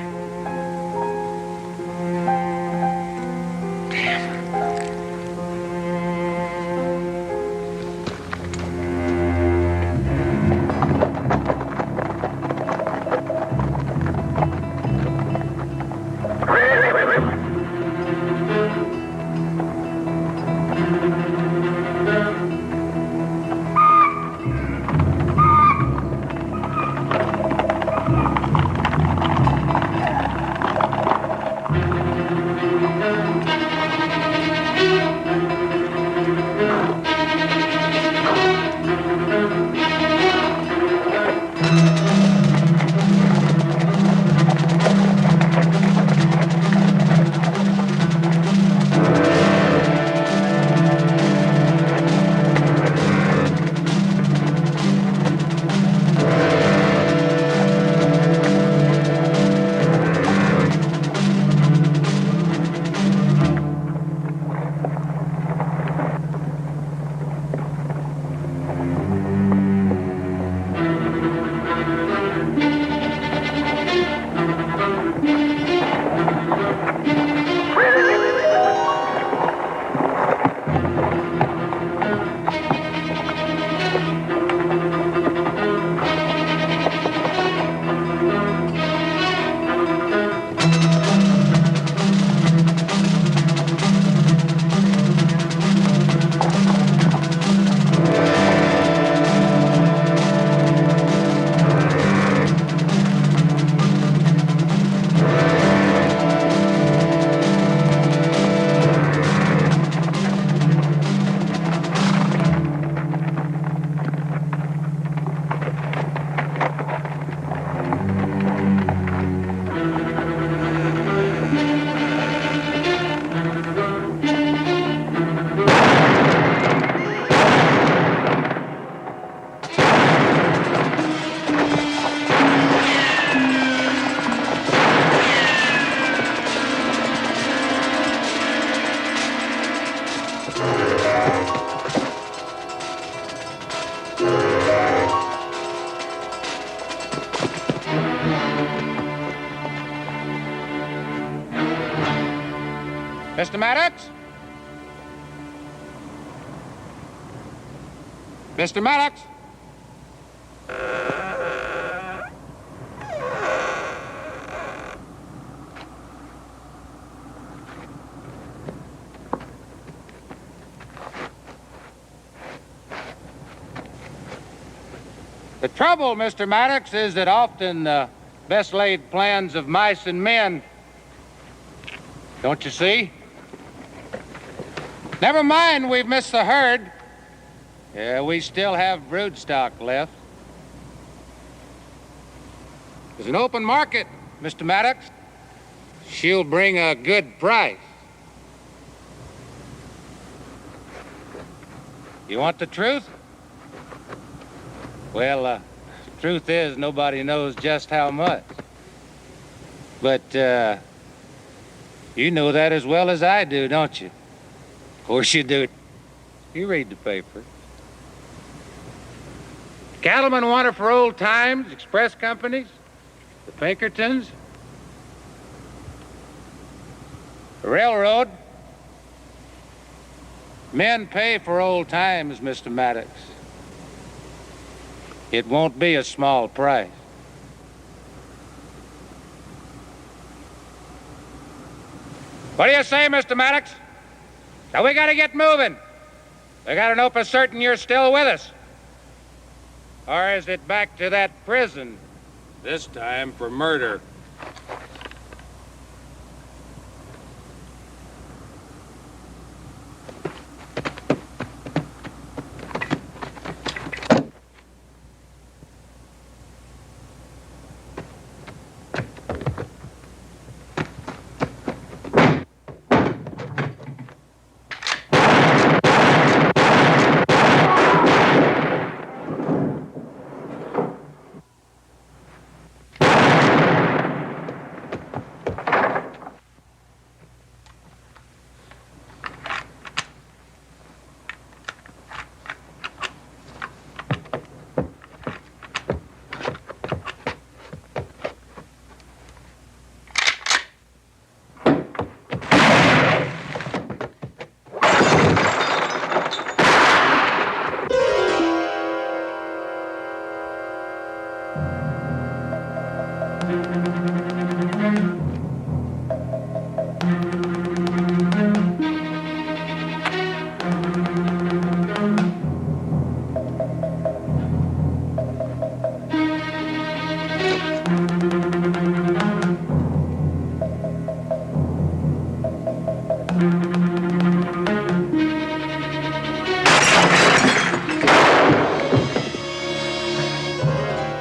Mr. Maddox? Mr. Maddox? The trouble, Mr. Maddox, is that often the best laid plans of mice and men, don't you see? Never mind, we've missed the herd. Yeah, we still have brood stock left. There's an open market, Mr. Maddox. She'll bring a good price. You want the truth? Well, the truth is nobody knows just how much. But, you know that as well as I do, don't you? Of course you do. You read the paper. Cattlemen want her for old times, express companies, the Pinkertons, the railroad. Men pay for old times, Mr. Maddox. It won't be a small price. What do you say, Mr. Maddox? Now we gotta get moving. We gotta know for certain you're still with us. Or is it back to that prison? This time for murder.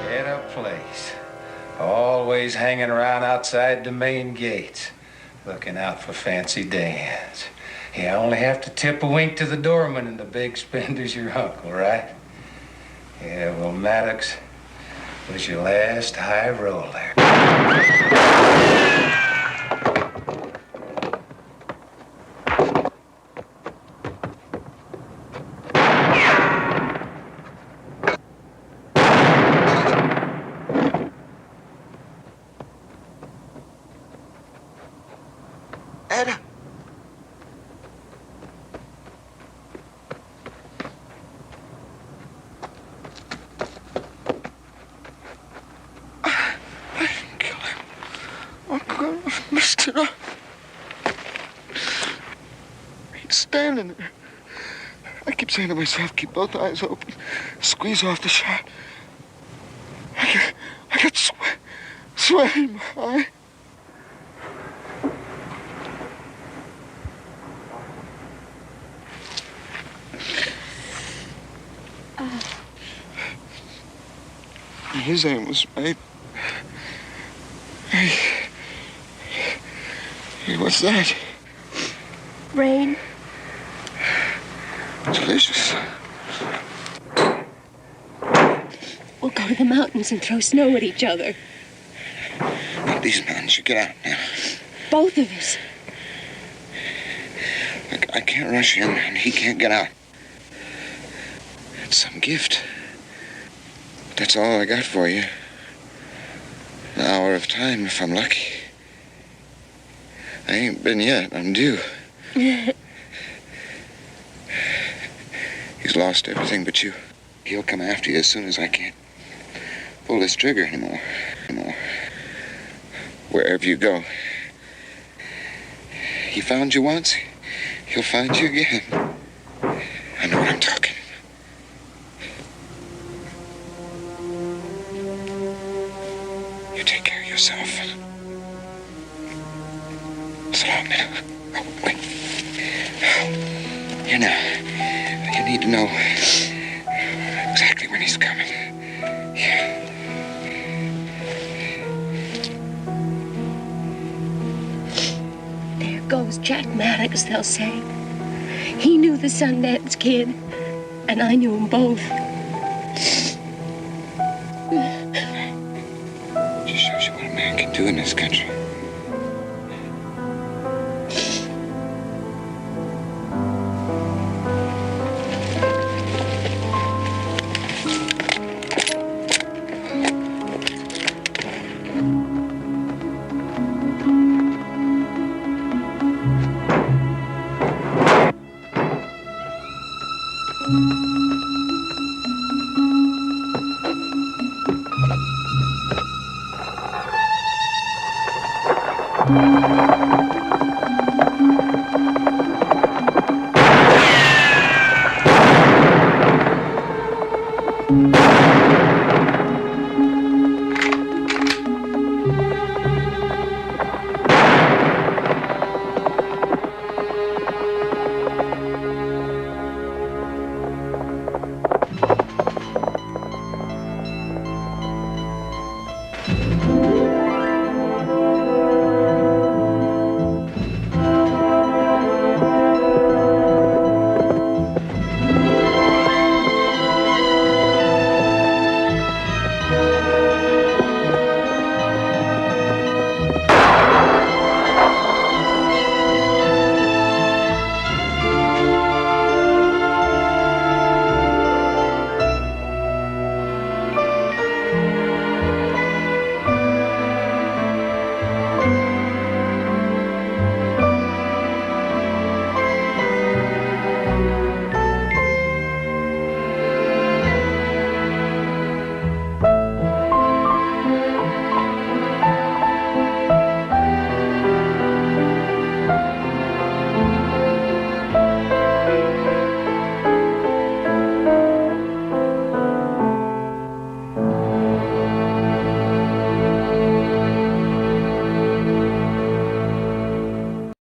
Etta Place. Always hanging around outside the main gates, looking out for fancy dames. You only have to tip a wink to the doorman and the big spender's your uncle, right? Yeah, well, Maddox was your last high roller. Etta. I didn't kill him. I'm gonna have messed it up. He's standing there. I keep saying to myself, keep both eyes open, squeeze off the shot. I got sweat in my eye. His aim was right. Hey, what's that? Rain. Delicious. We'll go to the mountains and throw snow at each other. Not these mountains. You get out now. Both of us. I can't rush him, and he can't get out. It's some gift. That's all I got for you. An hour of time, if I'm lucky. I ain't been yet. I'm due. He's lost everything but you. He'll come after you as soon as I can. Pull this trigger anymore. Wherever you go. He found you once, he'll find you again. I know what I'm talking. You take care of yourself. So long now. Oh, wait. Here now. You need to know exactly when he's coming. Yeah. There goes Jack Maddox, they'll say. He knew the Sundance Kid, and I knew them both. Just shows you what a man can do in this country. Thank you.